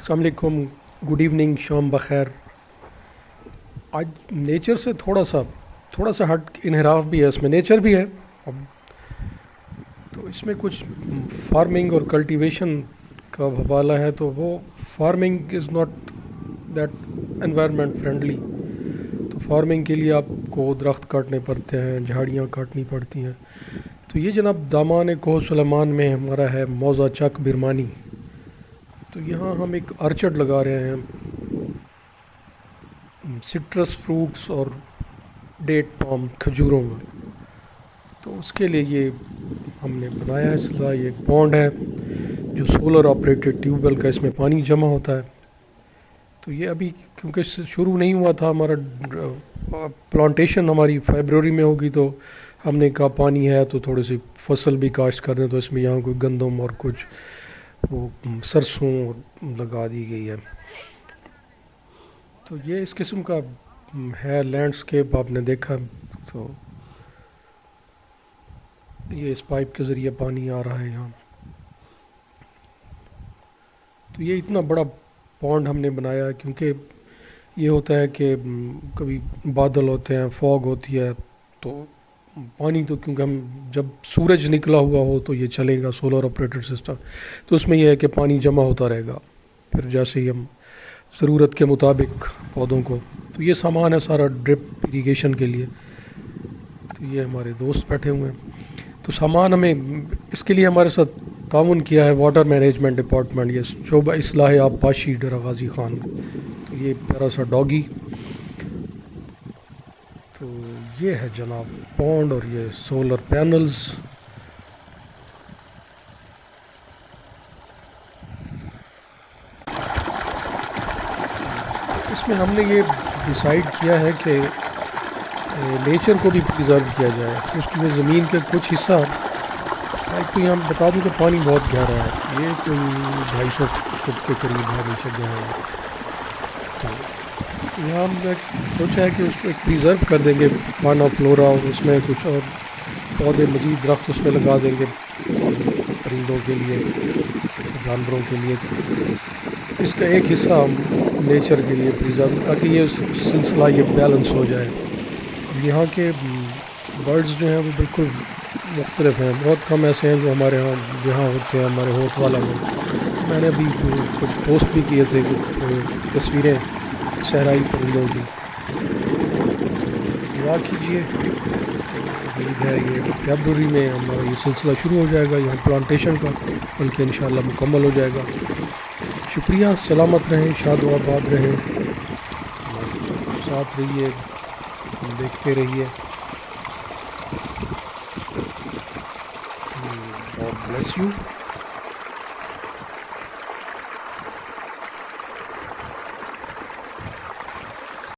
अस्सलाम वालेकुम, good evening, शाम बखैर। आज नेचर से थोड़ा सा हट इनहराफ भी है, इसमें नेचर भी है। अब तो इसमें कुछ फार्मिंग और कल्टीवेशन का हवाला है, तो वो farming is not that environment friendly. तो फार्मिंग के लिए आपको दरख्त काटने पड़ते हैं, झाड़ियाँ काटनी पड़ती हैं। तो ये जनाब दामान कोह सुलेमान में हमारा है मौज़ा चक बिरमानी। तो यहाँ हम एक अर्चर्ड लगा रहे हैं, सिट्रस फ्रूट्स और डेट पाम खजूरों में। तो उसके लिए ये हमने बनाया है सिलसिला। ये एक पॉन्ड है जो सोलर ऑपरेटेड ट्यूबवेल का, इसमें पानी जमा होता है। तो ये अभी क्योंकि शुरू नहीं हुआ था हमारा प्लांटेशन, हमारी फरवरी में होगी, तो हमने कहा पानी है तो थोड़ी सी फसल भी काश्त कर दें। तो इसमें यहाँ कोई गंदम और कुछ वो सरसों लगा दी गई है। तो ये इस किस्म का है लैंडस्केप, आपने देखा। तो ये इस पाइप के ज़रिए पानी आ रहा है यहाँ। तो ये इतना बड़ा पॉन्ड हमने बनाया क्योंकि ये होता है कि कभी बादल होते हैं, फॉग होती है, तो पानी तो क्योंकि हम जब सूरज निकला हुआ हो तो ये चलेगा सोलर ऑपरेटेड सिस्टम। तो उसमें यह है कि पानी जमा होता रहेगा, फिर जैसे ही हम ज़रूरत के मुताबिक पौधों को। तो ये सामान है सारा ड्रिप इरीगेशन के लिए। तो ये हमारे दोस्त बैठे हुए हैं। तो सामान हमें इसके लिए हमारे साथ ताउन किया है वाटर मैनेजमेंट डिपार्टमेंट, ये शोबा इस्लाह आबपाशी डरा गाजी खान। तो ये प्यारा सा डॉगी। तो ये है जनाब पॉन्ड और ये सोलर पैनल्स। इसमें हमने ये डिसाइड किया है कि नेचर को भी प्रिजर्व किया जाए। उसकी में ज़मीन के कुछ हिस्सा, आपको यहाँ बता दूँ कि पानी बहुत गहरा है, ये कोई 250 फुट के करीब है नीचे गहरा है। तो यहाँ हमने सोचा है कि उसको एक प्रिजर्व कर देंगे फाना फ्लोरा, और उसमें कुछ और पौधे मज़ीद दरख्त उसमें लगा देंगे परिंदों के लिए, जानवरों के लिए। इसका एक हिस्सा हम नेचर के लिए प्रिजर्व, ताकि ये सिलसिला ये बैलेंस हो जाए। यहाँ के बर्ड्स जो हैं वो बिल्कुल मुख्तलिफ हैं, बहुत कम ऐसे हैं जो हमारे यहाँ होते हैं, हमारे होत वाला में। मैंने अभी कुछ पोस्ट भी किए थे, कुछ तस्वीरें सहराई परिंदों की। दुआ कीजिए। उम्मीद है ये फरवरी में हमारा ये सिलसिला शुरू हो जाएगा यहाँ प्लांटेशन का, बल्कि इंशाल्लाह मुकम्मल हो जाएगा। शुक्रिया, सलामत रहें, शाद व आबाद रहें, साथ रहिए, देखते रहिए। God bless you.